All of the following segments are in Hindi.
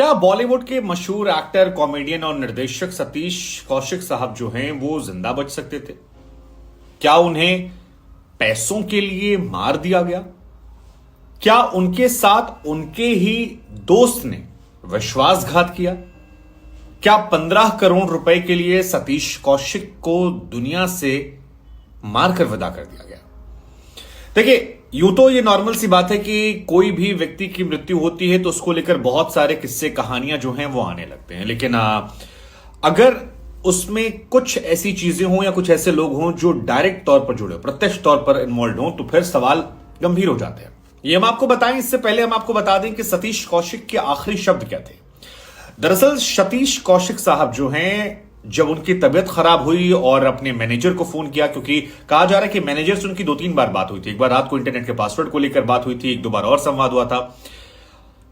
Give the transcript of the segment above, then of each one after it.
क्या बॉलीवुड के मशहूर एक्टर, कॉमेडियन और निर्देशक सतीश कौशिक साहब जो हैं वो जिंदा बच सकते थे? क्या उन्हें पैसों के लिए मार दिया गया? क्या उनके साथ उनके ही दोस्त ने विश्वासघात किया? क्या 15 करोड़ रुपए के लिए सतीश कौशिक को दुनिया से मारकर विदा कर दिया गया? देखिए, यूं तो ये नॉर्मल सी बात है कि कोई भी व्यक्ति की मृत्यु होती है तो उसको लेकर बहुत सारे किस्से कहानियां जो हैं वो आने लगते हैं। लेकिन अगर उसमें कुछ ऐसी चीजें हों या कुछ ऐसे लोग हों जो डायरेक्ट तौर पर जुड़े हो, प्रत्यक्ष तौर पर इन्वॉल्व हों, तो फिर सवाल गंभीर हो जाते हैं। ये हम आपको बताएं, इससे पहले हम आपको बता दें कि सतीश कौशिक के आखिरी शब्द क्या थे। दरअसल सतीश कौशिक साहब जो हैं, जब उनकी तबीयत खराब हुई और अपने मैनेजर को फोन किया, क्योंकि कहा जा रहा है कि मैनेजर से उनकी 2-3 बार बात हुई थी। एक बार रात को इंटरनेट के पासवर्ड को लेकर बात हुई थी, 1-2 बार और संवाद हुआ था।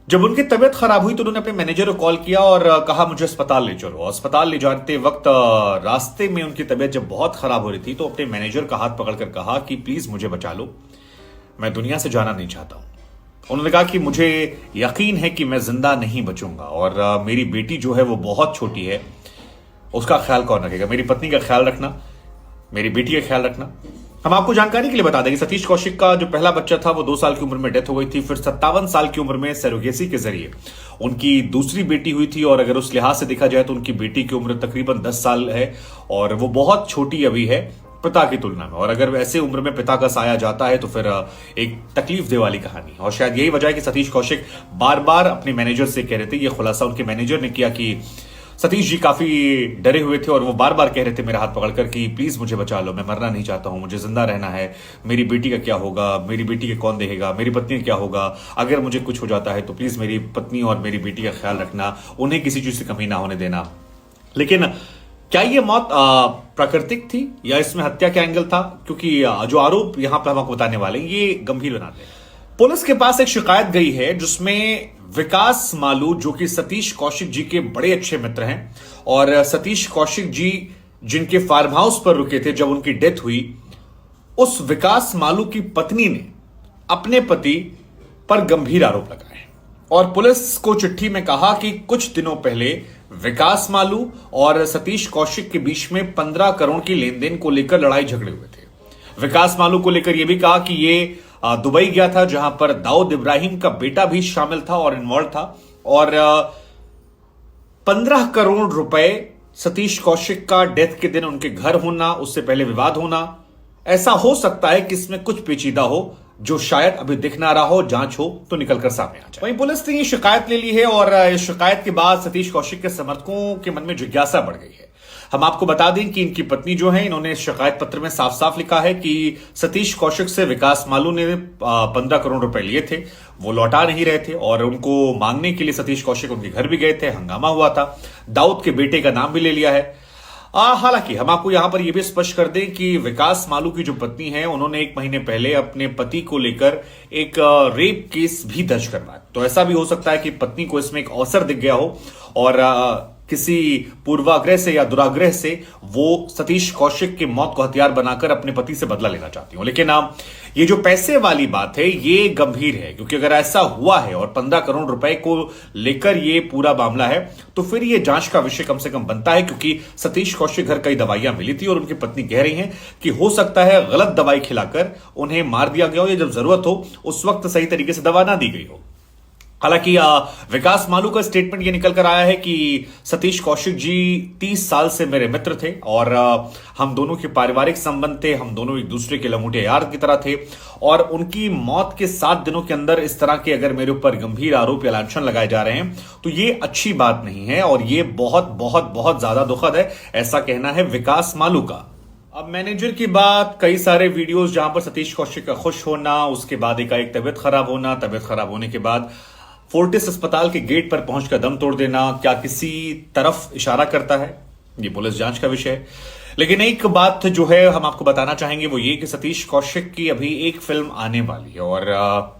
जब उनकी तबीयत खराब हुई तो उन्होंने अपने मैनेजर को कॉल किया और कहा मुझे अस्पताल ले चलो। अस्पताल ले जाते वक्त रास्ते में उनकी तबीयत जब बहुत खराब हो रही थी तो अपने मैनेजर का हाथ पकड़कर कहा कि प्लीज मुझे बचा लो, मैं दुनिया से जाना नहीं चाहता हूं। उन्होंने कहा कि मुझे यकीन है कि मैं जिंदा नहीं बचूंगा और मेरी बेटी जो है वो बहुत छोटी है, उसका ख्याल कौन रखेगा? मेरी पत्नी का ख्याल रखना, मेरी बेटी का ख्याल रखना। हम आपको जानकारी के लिए बता दें कि सतीश कौशिक का जो पहला बच्चा था वो 2 साल की उम्र में डेथ हो गई थी। फिर 57 साल की उम्र में सरोगेसी के जरिए उनकी दूसरी बेटी हुई थी और अगर उस लिहाज से देखा जाए तो उनकी बेटी की उम्र तकरीबन 10 साल है और वो बहुत छोटी अभी है पिता की तुलना में। और अगर ऐसे उम्र में पिता का साया जाता है तो फिर एक तकलीफ दे वाली कहानी। और शायद यही वजह है कि सतीश कौशिक बार बार अपने मैनेजर से कह रहे थे, ये खुलासा उनके मैनेजर ने किया कि सतीश जी काफी डरे हुए थे और वो बार बार कह रहे थे मेरा हाथ पकड़कर कि प्लीज मुझे बचा लो, मैं मरना नहीं चाहता हूं, मुझे जिंदा रहना है, मेरी बेटी का क्या होगा, मेरी बेटी के कौन देखेगा, मेरी पत्नी का क्या होगा, अगर मुझे कुछ हो जाता है तो प्लीज मेरी पत्नी और मेरी बेटी का ख्याल रखना, उन्हें किसी चीज से कमी ना होने देना। लेकिन क्या ये मौत प्राकृतिक थी या इसमें हत्या का एंगल था? क्योंकि जो आरोप यहां पर हम आपको बताने वाले हैं ये गंभीर बनाते हैं। पुलिस के पास एक शिकायत गई है जिसमें विकास मालू, जो कि सतीश कौशिक जी के बड़े अच्छे मित्र हैं और सतीश कौशिक जी जिनके फार्म हाउस पर रुके थे जब उनकी डेथ हुई, उस विकास मालू की पत्नी ने अपने पति पर गंभीर आरोप लगाए और पुलिस को चिट्ठी में कहा कि कुछ दिनों पहले विकास मालू और सतीश कौशिक के बीच में 15 करोड़ की लेन देन को लेकर लड़ाई झगड़े हुए थे। विकास मालू को लेकर यह भी कहा कि ये दुबई गया था जहां पर दाऊद इब्राहिम का बेटा भी शामिल था और इन्वॉल्व था और 15 करोड़ रुपए सतीश कौशिक का डेथ के दिन उनके घर होना, उससे पहले विवाद होना, ऐसा हो सकता है कि इसमें कुछ पेचीदा हो जो शायद अभी दिख ना रहा हो, जांच हो तो निकलकर सामने आ जाए। वहीं पुलिस ने ये शिकायत ले ली है और इस शिकायत के बाद सतीश कौशिक के समर्थकों के मन में जिज्ञासा बढ़ गई है। हम आपको बता दें कि इनकी पत्नी जो है, इन्होंने शिकायत पत्र में साफ साफ लिखा है कि सतीश कौशिक से विकास मालू ने 15 करोड़ रुपए लिए थे, वो लौटा नहीं रहे थे और उनको मांगने के लिए सतीश कौशिक उनके घर भी गए थे, हंगामा हुआ था, दाऊद के बेटे का नाम भी ले लिया है। हालांकि हम आपको यहां पर यह भी स्पष्ट कर दें कि विकास मालू की जो पत्नी है उन्होंने 1 महीने पहले अपने पति को लेकर एक रेप केस भी दर्ज करवाया। तो ऐसा भी हो सकता है कि पत्नी को इसमें एक अवसर दिख गया हो और किसी पूर्वाग्रह से या दुराग्रह से वो सतीश कौशिक की मौत को हथियार बनाकर अपने पति से बदला लेना चाहती हूं। लेकिन ये जो पैसे वाली बात है ये गंभीर है, क्योंकि अगर ऐसा हुआ है और 15 करोड़ रुपए को लेकर ये पूरा मामला है तो फिर ये जांच का विषय कम से कम बनता है, क्योंकि सतीश कौशिक घर कई दवाइयां मिली थी और उनकी पत्नी कह रही हैं कि हो सकता है गलत दवाई खिलाकर उन्हें मार दिया गया हो या जब जरूरत हो उस वक्त सही तरीके से दवा ना दी गई हो। हालांकि विकास मालू का स्टेटमेंट ये निकल कर आया है कि सतीश कौशिक जी 30 साल से मेरे मित्र थे और हम दोनों के पारिवारिक संबंध थे, हम दोनों एक दूसरे के लंगोटे यार की तरह थे और उनकी मौत के 7 दिनों के अंदर इस तरह के अगर मेरे ऊपर गंभीर आरोप या लांछन लगाए जा रहे हैं तो ये अच्छी बात नहीं है और ये बहुत बहुत बहुत ज्यादा दुखद है, ऐसा कहना है विकास मालू का। अब मैनेजर की बात, कई सारे वीडियोस जहां पर सतीश कौशिक का खुश होना, उसके बाद एक तबियत खराब होना, तबियत खराब होने के बाद फोर्टिस अस्पताल के गेट पर पहुंचकर दम तोड़ देना, क्या किसी तरफ इशारा करता है? ये पुलिस जांच का विषय है। लेकिन एक बात जो है हम आपको बताना चाहेंगे वो ये कि सतीश कौशिक की अभी एक फिल्म आने वाली है और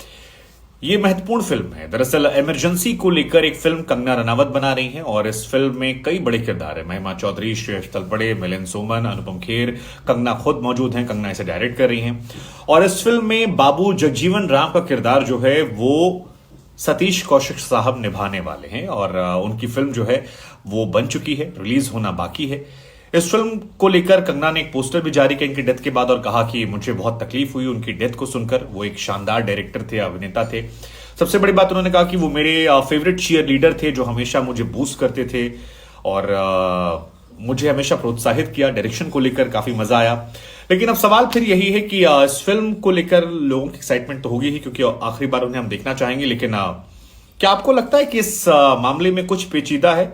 ये महत्वपूर्ण फिल्म है। दरअसल इमरजेंसी को लेकर एक फिल्म कंगना रनावत बना रही हैं और इस फिल्म में कई बड़े किरदार है। महिमा चौधरी, श्रेष्ठ तलपड़े, मिलिंद सोमन, अनुपम खेर, कंगना खुद मौजूद हैं, कंगना इसे डायरेक्ट कर रही हैं और इस फिल्म में बाबू जगजीवन राम का किरदार जो है वो सतीश कौशिक साहब निभाने वाले हैं और उनकी फिल्म जो है वो बन चुकी है, रिलीज होना बाकी है। इस फिल्म को लेकर कंगना ने एक पोस्टर भी जारी किया इनकी डेथ के बाद और कहा कि मुझे बहुत तकलीफ हुई उनकी डेथ को सुनकर। वो एक शानदार डायरेक्टर थे, अभिनेता थे। सबसे बड़ी बात उन्होंने कहा कि वो मेरे फेवरेट चीयर लीडर थे जो हमेशा मुझे बूस्ट करते थे और मुझे हमेशा प्रोत्साहित किया। डायरेक्शन को लेकर काफी मजा आया। लेकिन अब सवाल फिर यही है कि इस फिल्म को लेकर लोगों की एक्साइटमेंट तो होगी ही क्योंकि आखिरी बार उन्हें हम देखना चाहेंगे, लेकिन क्या आपको लगता है कि इस मामले में कुछ पेचीदा है?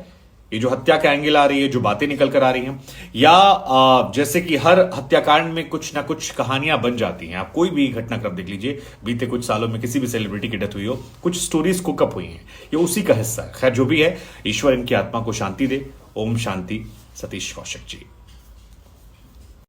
ये जो हत्या का एंगल आ रही है, जो बातें निकल कर आ रही हैं, या जैसे कि हर हत्याकांड में कुछ ना कुछ कहानियां बन जाती हैं। आप कोई भी घटनाक्रम देख लीजिए, बीते कुछ सालों में किसी भी सेलिब्रिटी की डेथ हुई हो, कुछ स्टोरीज कुकअप हुई हैं, ये उसी का हिस्सा है। खैर जो भी है, ईश्वर इनकी आत्मा को शांति दे। ओम शांति। सतीश कौशिक जी।